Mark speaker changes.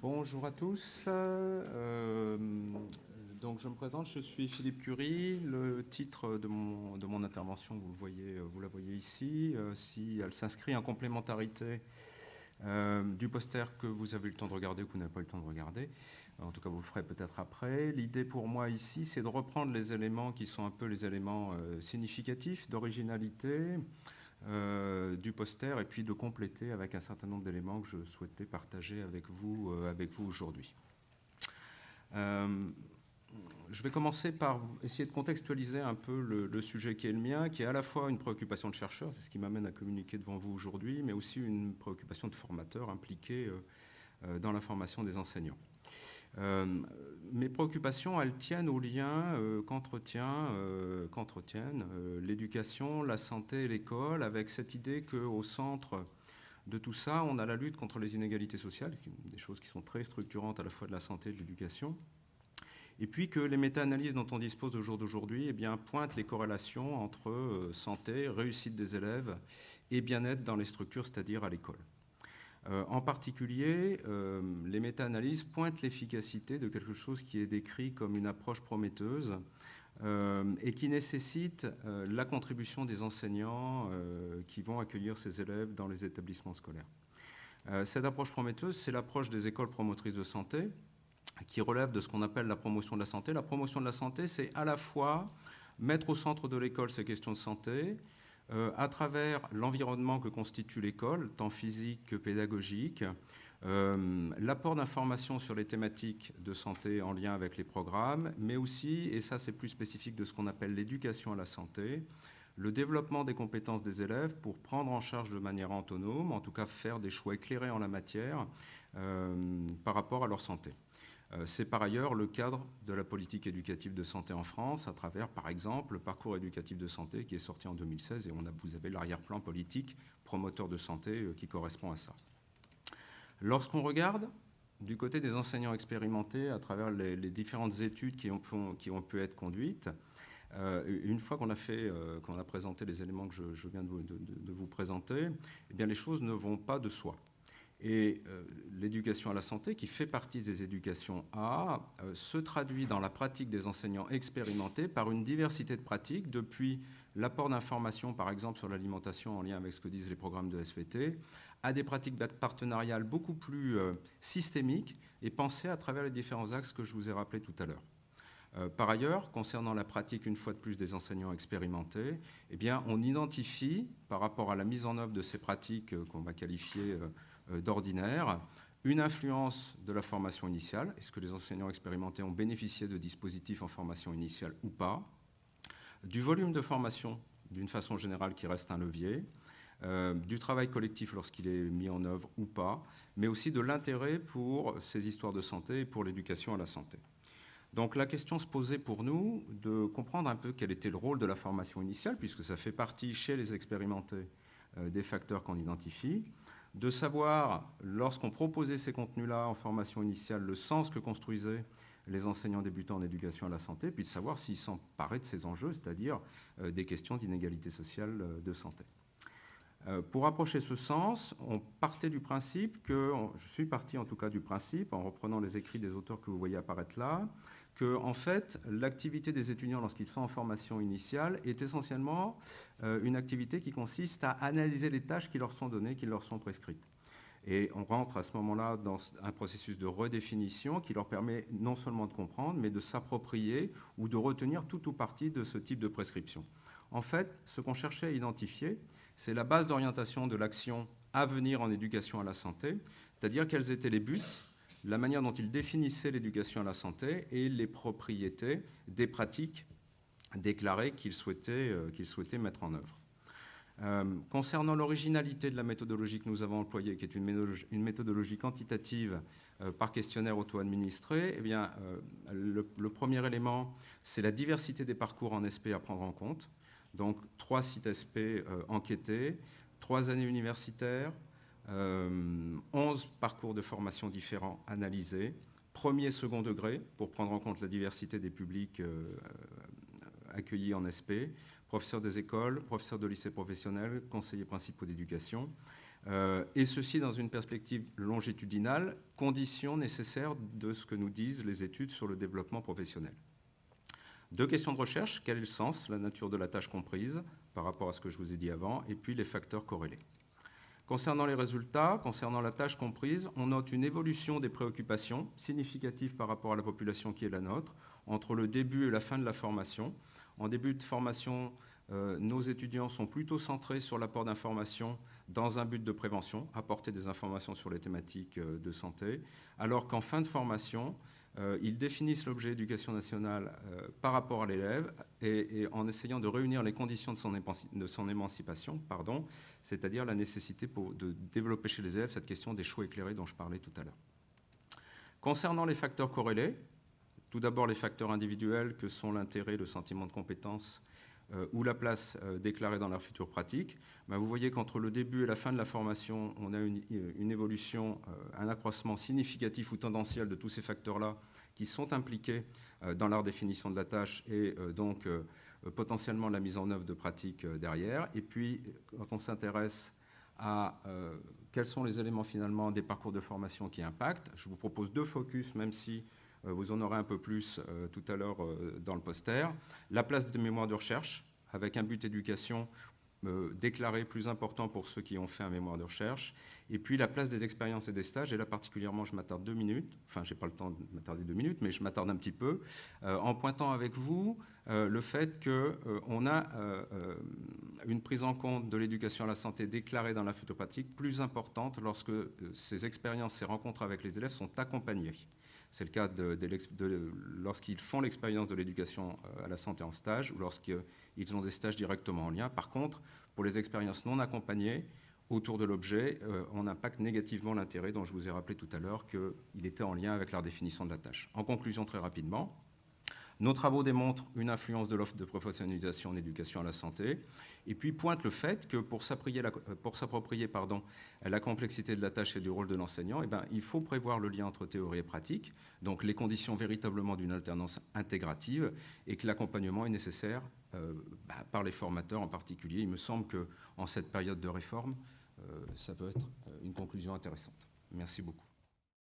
Speaker 1: Bonjour à tous. Donc je me présente, je suis Philippe Curie. Le titre de mon intervention, vous la voyez ici. Si elle s'inscrit en complémentarité du poster que vous avez eu le temps de regarder ou que vous n'avez pas eu le temps de regarder. En tout cas, vous le ferez peut-être après. L'idée pour moi ici, c'est de reprendre les éléments qui sont un peu les éléments significatifs d'originalité du poster et puis de compléter avec un certain nombre d'éléments que je souhaitais partager avec vous aujourd'hui. Je vais commencer par essayer de contextualiser un peu le sujet qui est le mien, qui est à la fois une préoccupation de chercheur, c'est ce qui m'amène à communiquer devant vous aujourd'hui, mais aussi une préoccupation de formateur impliqué dans la formation des enseignants. Mes préoccupations, elles tiennent au lien qu'entretiennent l'éducation, la santé et l'école, avec cette idée qu'au centre de tout ça, on a la lutte contre les inégalités sociales, des choses qui sont très structurantes à la fois de la santé et de l'éducation, et puis que les méta-analyses dont on dispose au jour d'aujourd'hui pointent les corrélations entre santé, réussite des élèves et bien-être dans les structures, c'est-à-dire à l'école. En particulier, les méta-analyses pointent l'efficacité de quelque chose qui est décrit comme une approche prometteuse et qui nécessite la contribution des enseignants qui vont accueillir ces élèves dans les établissements scolaires. Cette approche prometteuse, c'est l'approche des écoles promotrices de santé, qui relève de ce qu'on appelle la promotion de la santé. La promotion de la santé, c'est à la fois mettre au centre de l'école ces questions de santé, à travers l'environnement que constitue l'école, tant physique que pédagogique, l'apport d'informations sur les thématiques de santé en lien avec les programmes, mais aussi, et ça c'est plus spécifique de ce qu'on appelle l'éducation à la santé, le développement des compétences des élèves pour prendre en charge de manière autonome, en tout cas faire des choix éclairés en la matière par rapport à leur santé. C'est par ailleurs le cadre de la politique éducative de santé en France, à travers, par exemple, le parcours éducatif de santé qui est sorti en 2016, et vous avez l'arrière-plan politique promoteur de santé qui correspond à ça. Lorsqu'on regarde du côté des enseignants expérimentés, à travers les différentes études qui ont pu être conduites, une fois qu'on a présenté les éléments que je viens de vous présenter, eh bien les choses ne vont pas de soi. Et l'éducation à la santé, qui fait partie des éducations A, se traduit dans la pratique des enseignants expérimentés par une diversité de pratiques, depuis l'apport d'informations, par exemple, sur l'alimentation en lien avec ce que disent les programmes de SVT, à des pratiques partenariales beaucoup plus systémiques et pensées à travers les différents axes que je vous ai rappelés tout à l'heure. Par ailleurs, concernant la pratique, une fois de plus, des enseignants expérimentés, eh bien, on identifie, par rapport à la mise en œuvre de ces pratiques qu'on va qualifier d'ordinaire, une influence de la formation initiale. Est-ce que les enseignants expérimentés ont bénéficié de dispositifs en formation initiale ou pas? Du volume de formation, d'une façon générale, qui reste un levier, du travail collectif lorsqu'il est mis en œuvre ou pas, mais aussi de l'intérêt pour ces histoires de santé et pour l'éducation à la santé. Donc la question se posait pour nous de comprendre un peu quel était le rôle de la formation initiale, puisque ça fait partie chez les expérimentés des facteurs qu'on identifie, de savoir, lorsqu'on proposait ces contenus-là en formation initiale, le sens que construisaient les enseignants débutants en éducation à la santé, puis de savoir s'ils s'emparaient de ces enjeux, c'est-à-dire des questions d'inégalité sociale de santé. Pour approcher ce sens, on partait du principe je suis parti en tout cas du principe, en reprenant les écrits des auteurs que vous voyez apparaître là, que en fait, l'activité des étudiants lorsqu'ils sont en formation initiale est essentiellement une activité qui consiste à analyser les tâches qui leur sont données, qui leur sont prescrites. Et on rentre à ce moment-là dans un processus de redéfinition qui leur permet non seulement de comprendre, mais de s'approprier ou de retenir tout ou partie de ce type de prescription. En fait, ce qu'on cherchait à identifier, c'est la base d'orientation de l'action à venir en éducation à la santé, c'est-à-dire quels étaient les buts, la manière dont ils définissaient l'éducation à la santé et les propriétés des pratiques déclarées qu'ils souhaitaient mettre en œuvre. Concernant l'originalité de la méthodologie que nous avons employée, qui est une méthodologie quantitative par questionnaire auto-administré, eh bien, le premier élément, c'est la diversité des parcours en SP à prendre en compte. Donc, 3 sites SP enquêtés, 3 années universitaires, 11 parcours de formation différents analysés, premier et second degré, pour prendre en compte la diversité des publics accueillis en SP, professeurs des écoles, professeurs de lycées professionnels, conseillers principaux d'éducation, et ceci dans une perspective longitudinale, condition nécessaire de ce que nous disent les études sur le développement professionnel. 2 questions de recherche, quel est le sens, la nature de la tâche comprise par rapport à ce que je vous ai dit avant, et puis les facteurs corrélés. Concernant les résultats, concernant la tâche comprise, on note une évolution des préoccupations significative par rapport à la population qui est la nôtre, entre le début et la fin de la formation. En début de formation, nos étudiants sont plutôt centrés sur l'apport d'informations dans un but de prévention, apporter des informations sur les thématiques de santé, alors qu'en fin de formation, ils définissent l'objet éducation nationale par rapport à l'élève et en essayant de réunir les conditions de son émancipation, c'est-à-dire la nécessité de développer chez les élèves cette question des choix éclairés dont je parlais tout à l'heure. Concernant les facteurs corrélés, tout d'abord les facteurs individuels que sont l'intérêt, le sentiment de compétence ou la place déclarée dans leur future pratique. Vous voyez qu'entre le début et la fin de la formation, on a une évolution, un accroissement significatif ou tendanciel de tous ces facteurs-là qui sont impliqués dans leur définition de la tâche et donc potentiellement la mise en œuvre de pratiques derrière. Et puis, quand on s'intéresse à quels sont les éléments finalement des parcours de formation qui impactent, je vous propose 2 focus, même si vous en aurez un peu plus tout à l'heure dans le poster. La place de mémoire de recherche, avec un but d'éducation déclaré plus important pour ceux qui ont fait un mémoire de recherche. Et puis la place des expériences et des stages, et là particulièrement je m'attarde 2 minutes, enfin je n'ai pas le temps de m'attarder 2 minutes, mais je m'attarde un petit peu, en pointant avec vous le fait qu'on a une prise en compte de l'éducation à la santé déclarée dans la future pratique plus importante lorsque ces expériences, ces rencontres avec les élèves sont accompagnées. C'est le cas lorsqu'ils font l'expérience de l'éducation à la santé en stage ou lorsqu'ils ont des stages directement en lien. Par contre, pour les expériences non accompagnées, autour de l'objet, on impacte négativement l'intérêt dont je vous ai rappelé tout à l'heure qu'il était en lien avec leur définition de la tâche. En conclusion, très rapidement, nos travaux démontrent une influence de l'offre de professionnalisation en éducation à la santé et puis pointent le fait que pour s'approprier la complexité de la tâche et du rôle de l'enseignant, il faut prévoir le lien entre théorie et pratique, donc les conditions véritablement d'une alternance intégrative et que l'accompagnement est nécessaire par les formateurs en particulier. Il me semble qu'en cette période de réforme, ça peut être une conclusion intéressante. Merci beaucoup.